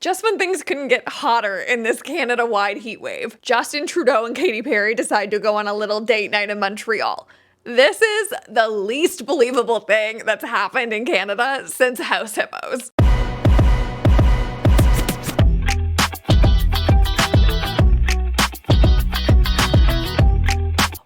Just when things couldn't get hotter in this Canada-wide heat wave, Justin Trudeau and Katy Perry decide to go on a little date night in Montreal. This is the least believable thing that's happened in Canada since House Hippos.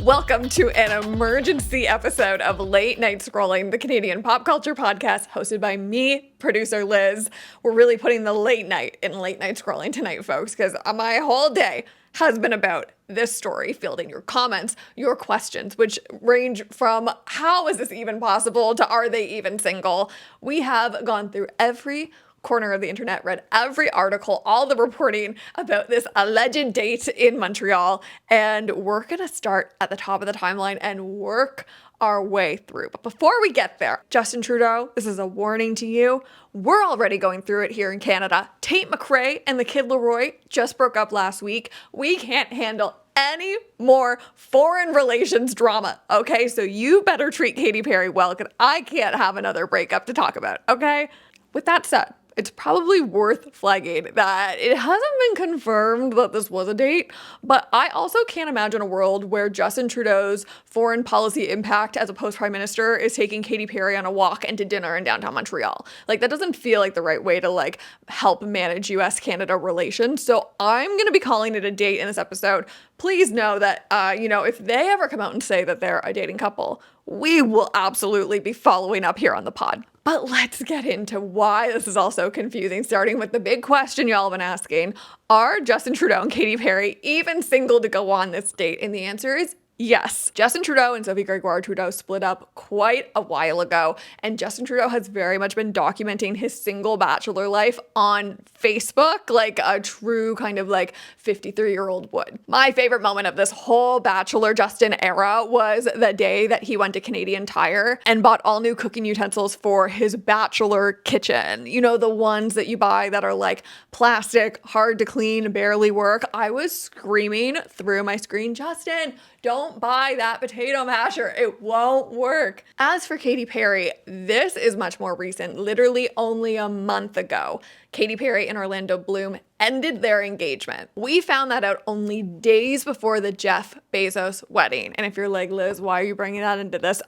Welcome to an emergency episode of Late Night Scrolling, the Canadian pop culture podcast hosted by me, producer Liz. We're really putting the late night in Late Night Scrolling tonight, folks, because my whole day has been about this story, fielding your comments, your questions, which range from how is this even possible to are they even single? We have gone through every corner of the internet, read every article, all the reporting about this alleged date in Montreal, and we're gonna start at the top of the timeline and work our way through. But before we get there, Justin Trudeau, this is a warning to you. We're already going through it here in Canada. Tate McRae and the Kid Leroy just broke up last week. We can't handle any more foreign relations drama, okay? So you better treat Katy Perry well, because I can't have another breakup to talk about, okay? With that said, it's probably worth flagging that it hasn't been confirmed that this was a date, but I also can't imagine a world where Justin Trudeau's foreign policy impact as a post-prime minister is taking Katy Perry on a walk and to dinner in downtown Montreal. Like, that doesn't feel like the right way to, help manage US-Canada relations. So I'm going to be calling it a date in this episode. Please know that, if they ever come out and say that they're a dating couple, we will absolutely be following up here on the pod. But let's get into why this is all so confusing, starting with the big question y'all have been asking. Are Justin Trudeau and Katy Perry even single to go on this date? And the answer is yes. Justin Trudeau and Sophie Gregoire Trudeau split up quite a while ago, and Justin Trudeau has very much been documenting his single bachelor life on Facebook, like a true kind of 53-year-old would. My favorite moment of this whole Bachelor Justin era was the day that he went to Canadian Tire and bought all new cooking utensils for his bachelor kitchen. You know, the ones that you buy that are plastic, hard to clean, barely work. I was screaming through my screen, Justin, don't buy that potato masher. It won't work. As for Katy Perry, this is much more recent, literally only a month ago. Katy Perry and Orlando Bloom ended their engagement. We found that out only days before the Jeff Bezos wedding. And if you're like, Liz, why are you bringing that into this?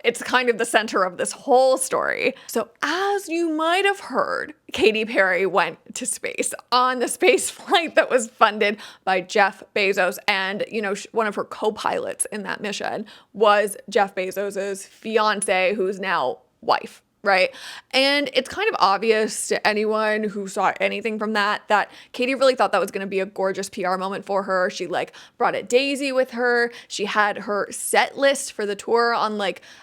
It's kind of the center of this whole story. So as you might have heard, Katy Perry went to space on the space flight that was funded by Jeff Bezos. And, one of her co-pilots in that mission was Jeff Bezos's fiance, who's now wife. Right? And it's kind of obvious to anyone who saw anything from that Katy really thought that was going to be a gorgeous PR moment for her. She brought a daisy with her. She had her set list for the tour on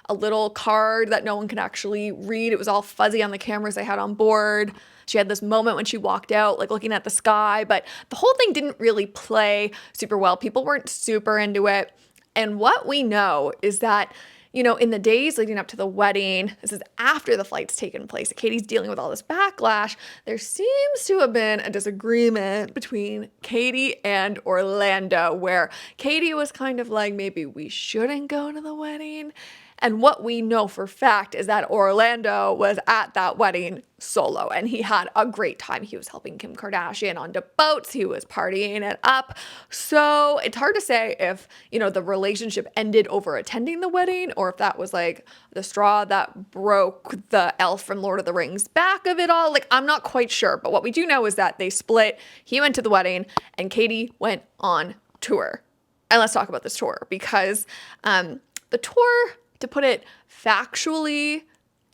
a little card that no one could actually read. It was all fuzzy on the cameras they had on board. She had this moment when she walked out, looking at the sky, but the whole thing didn't really play super well. People weren't super into it. And what we know is that in the days leading up to the wedding, this is after the flight's taken place, Katy's dealing with all this backlash. There seems to have been a disagreement between Katy and Orlando, where Katy was kind of maybe we shouldn't go to the wedding. And what we know for fact is that Orlando was at that wedding solo, and he had a great time. He was helping Kim Kardashian onto boats. He was partying it up. So it's hard to say if, the relationship ended over attending the wedding, or if that was the straw that broke the elf from Lord of the Rings back of it all. I'm not quite sure. But what we do know is that they split. He went to the wedding and Katy went on tour. And let's talk about this tour, because the tour, to put it factually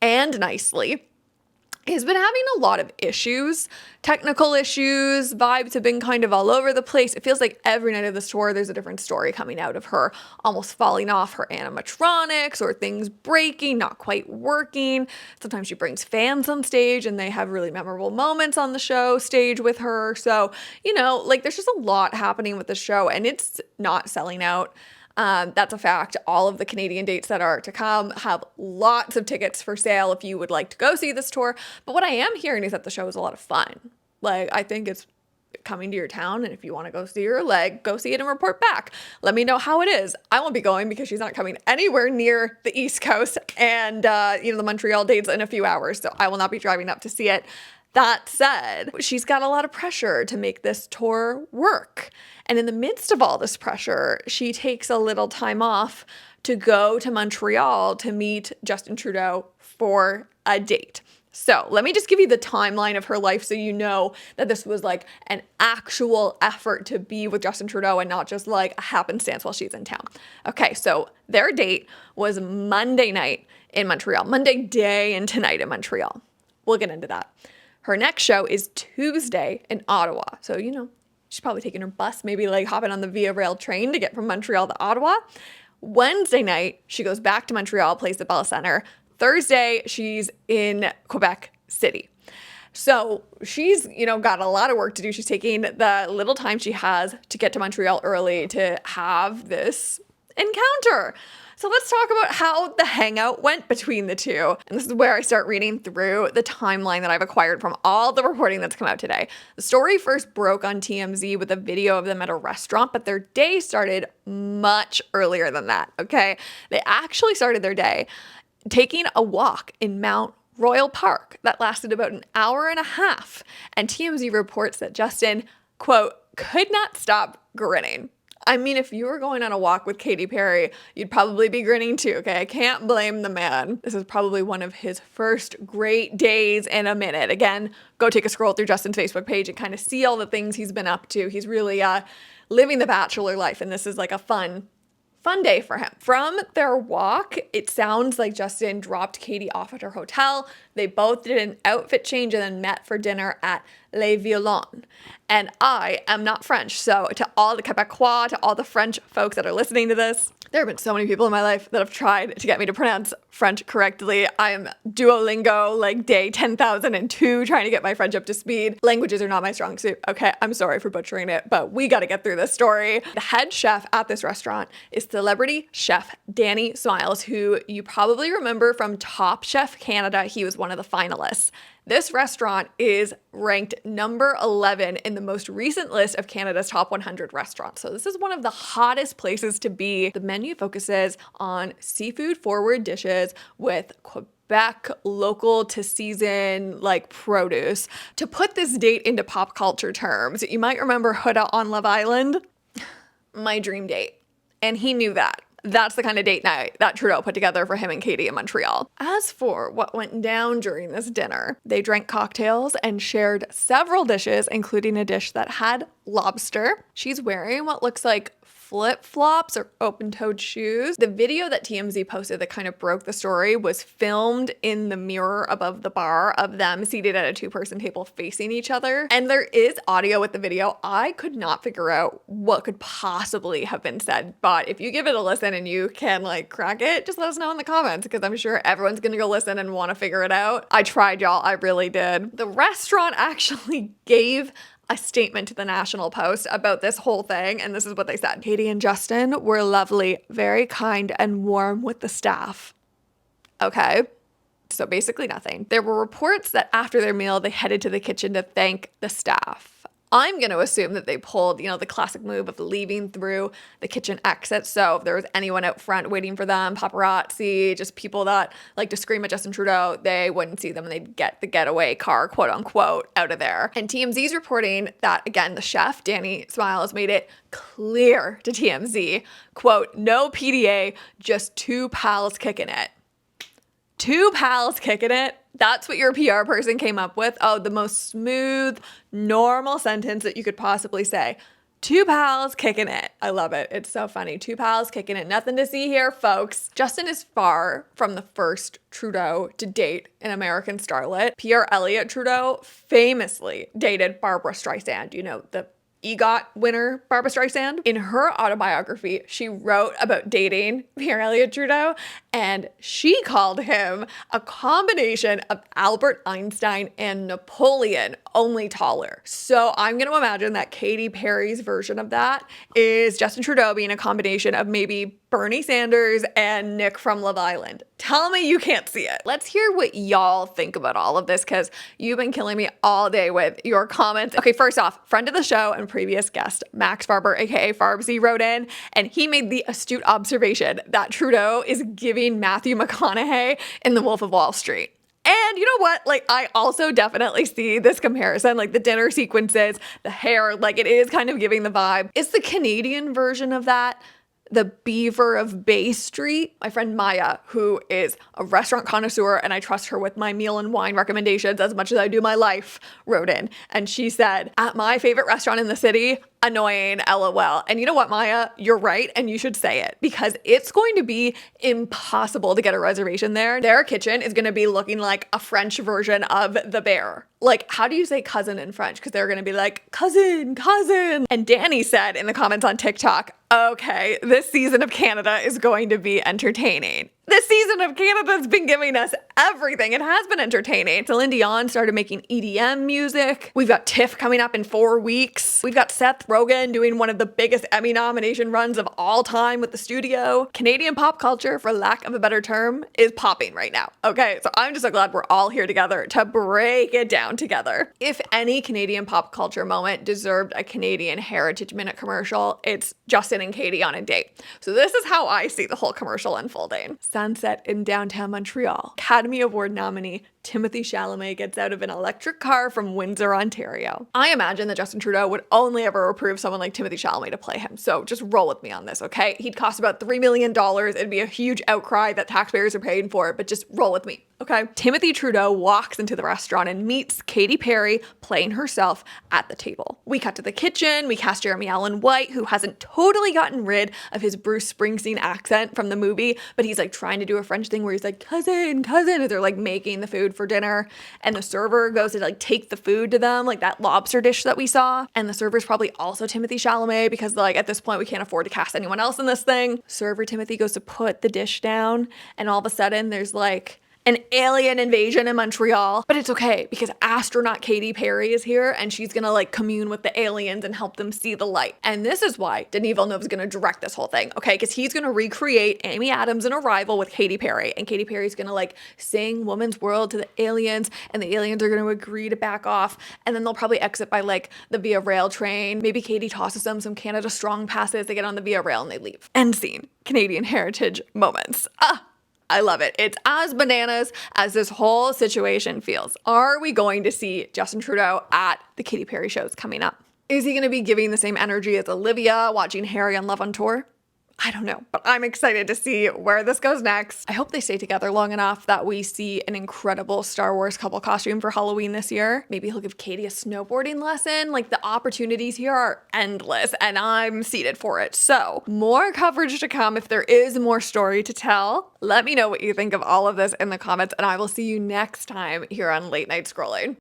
and nicely, has been having a lot of issues, technical issues. Vibes have been kind of all over the place. It feels like every night of the tour, there's a different story coming out of her almost falling off her animatronics or things breaking, not quite working. Sometimes she brings fans on stage and they have really memorable moments on the show stage with her. So, there's just a lot happening with the show, and it's not selling out. That's a fact. All of the Canadian dates that are to come have lots of tickets for sale if you would like to go see this tour. But what I am hearing is that the show is a lot of fun. I think it's coming to your town, and if you want to go see her, go see it and report back. Let me know how it is. I won't be going because she's not coming anywhere near the East Coast and, the Montreal dates in a few hours. So I will not be driving up to see it. That said, she's got a lot of pressure to make this tour work. And in the midst of all this pressure, she takes a little time off to go to Montreal to meet Justin Trudeau for a date. So let me just give you the timeline of her life so you know that this was like an actual effort to be with Justin Trudeau and not just like a happenstance while she's in town. Okay, so their date was Monday night in Montreal, Monday day into night in Montreal. We'll get into that. Her next show is Tuesday in Ottawa. So, she's probably taking her bus, maybe like hopping on the Via Rail train to get from Montreal to Ottawa. Wednesday night, she goes back to Montreal, plays the Bell Center. Thursday, she's in Quebec City. So she's, got a lot of work to do. She's taking the little time she has to get to Montreal early to have this encounter. So let's talk about how the hangout went between the two. And this is where I start reading through the timeline that I've acquired from all the reporting that's come out today. The story first broke on TMZ with a video of them at a restaurant, but their day started much earlier than that, okay? They actually started their day taking a walk in Mount Royal Park that lasted about an hour and a half. And TMZ reports that Justin, quote, could not stop grinning. I mean, if you were going on a walk with Katy Perry, you'd probably be grinning too, okay? I can't blame the man. This is probably one of his first great days in a minute. Again, go take a scroll through Justin's Facebook page and kind of see all the things he's been up to. He's really living the bachelor life, and this is like a fun day for him. From their walk, it sounds like Justin dropped Katy off at her hotel. They both did an outfit change and then met for dinner at Les Violons. And I am not French, so to all the Quebecois, to all the French folks that are listening to this, there have been so many people in my life that have tried to get me to pronounce French correctly. I am Duolingo, like day 10,002, trying to get my French up to speed. Languages are not my strong suit. Okay, I'm sorry for butchering it, but we got to get through this story. The head chef at this restaurant is celebrity chef Danny Smiles, who you probably remember from Top Chef Canada. He was one of the finalists. This restaurant is ranked number 11 in the most recent list of Canada's top 100 restaurants. So this is one of the hottest places to be. The menu focuses on seafood forward dishes with Quebec local to season like produce. To put this date into pop culture terms, you might remember Huda on Love Island. My dream date. And he knew that. That's the kind of date night that Trudeau put together for him and Katy in Montreal. As for what went down during this dinner, they drank cocktails and shared several dishes, including a dish that had lobster. She's wearing what looks like flip-flops or open-toed shoes. The video that TMZ posted that kind of broke the story was filmed in the mirror above the bar of them seated at a two-person table facing each other. And there is audio with the video. I could not figure out what could possibly have been said, but if you give it a listen and you can like crack it, just let us know in the comments because I'm sure everyone's gonna go listen and want to figure it out. I tried, y'all. I really did. The restaurant actually gave a statement to the National Post about this whole thing, and this is what they said. Katy and Justin were lovely, very kind and warm with the staff. Okay, so basically nothing. There were reports that after their meal, they headed to the kitchen to thank the staff. I'm going to assume that they pulled, the classic move of leaving through the kitchen exit. So if there was anyone out front waiting for them, paparazzi, just people that like to scream at Justin Trudeau, they wouldn't see them and they'd get the getaway car, quote unquote, out of there. And TMZ's reporting that, again, the chef, Danny Smiles, made it clear to TMZ, quote, no PDA, just two pals kicking it. Two pals kicking it. That's what your PR person came up with. Oh, the most smooth, normal sentence that you could possibly say. Two pals kicking it. I love it. It's so funny. Two pals kicking it. Nothing to see here, folks. Justin is far from the first Trudeau to date an American starlet. Pierre Elliott Trudeau famously dated Barbara Streisand. The EGOT winner, Barbara Streisand. In her autobiography, she wrote about dating Pierre Elliott Trudeau, and she called him a combination of Albert Einstein and Napoleon, only taller. So I'm going to imagine that Katy Perry's version of that is Justin Trudeau being a combination of maybe Bernie Sanders and Nick from Love Island. Tell me you can't see it. Let's hear what y'all think about all of this because you've been killing me all day with your comments. Okay, first off, friend of the show and previous guest, Max Farber, aka Farbsy, wrote in and he made the astute observation that Trudeau is giving Matthew McConaughey in The Wolf of Wall Street. And you know what? Like, I also definitely see this comparison, like the dinner sequences, the hair, like it is kind of giving the vibe. It's the Canadian version of that. The Beaver of Bay Street. My friend Maya, who is a restaurant connoisseur, and I trust her with my meal and wine recommendations as much as I do my life, wrote in. And she said, at my favorite restaurant in the city, annoying, LOL. And you know what, Maya? You're right, and you should say it because it's going to be impossible to get a reservation there. Their kitchen is going to be looking like a French version of the bear. Like, how do you say cousin in French? Because they're going to be like, cousin, cousin. And Danny said in the comments on TikTok, okay, this season of Canada is going to be entertaining. This season of Canada's been giving us everything. It has been entertaining. Celine Dion started making EDM music. We've got Tiff coming up in 4 weeks. We've got Seth Rogen doing one of the biggest Emmy nomination runs of all time with the studio. Canadian pop culture, for lack of a better term, is popping right now. Okay, so I'm just so glad we're all here together to break it down together. If any Canadian pop culture moment deserved a Canadian Heritage Minute commercial, it's Justin and Katy on a date. So this is how I see the whole commercial unfolding. Sunset in downtown Montreal. Academy Award nominee Timothée Chalamet gets out of an electric car from Windsor, Ontario. I imagine that Justin Trudeau would only ever approve someone like Timothée Chalamet to play him, so just roll with me on this, okay? He'd cost about $3 million. It'd be a huge outcry that taxpayers are paying for it, but just roll with me, okay? Timothée Trudeau walks into the restaurant and meets Katy Perry playing herself at the table. We cut to the kitchen. We cast Jeremy Allen White, who hasn't totally gotten rid of his Bruce Springsteen accent from the movie, but he's like trying to do a French thing where he's like, cousin, cousin, as they're like making the food for dinner. And the server goes to like take the food to them, like that lobster dish that we saw. And the server's probably also Timothée Chalamet because like at this point we can't afford to cast anyone else in this thing. Server Timothy goes to put the dish down and all of a sudden there's like an alien invasion in Montreal, but it's okay because astronaut Katy Perry is here and she's gonna like commune with the aliens and help them see the light. And this is why Denis Villeneuve is gonna direct this whole thing, okay? Because he's gonna recreate Amy Adams in Arrival with Katy Perry, and Katy Perry's gonna like sing Woman's World to the aliens, and the aliens are gonna agree to back off, and then they'll probably exit by like the Via Rail train. Maybe Katy tosses them some Canada Strong passes, they get on the Via Rail and they leave. End scene. Canadian heritage moments. I love it. It's as bananas as this whole situation feels. Are we going to see Justin Trudeau at the Katy Perry shows coming up? Is he going to be giving the same energy as Olivia watching Harry on Love on Tour? I don't know, but I'm excited to see where this goes next. I hope they stay together long enough that we see an incredible Star Wars couple costume for Halloween this year. Maybe he'll give Katy a snowboarding lesson. Like, the opportunities here are endless and I'm seated for it. So more coverage to come if there is more story to tell. Let me know what you think of all of this in the comments and I will see you next time here on Late Night Scrolling.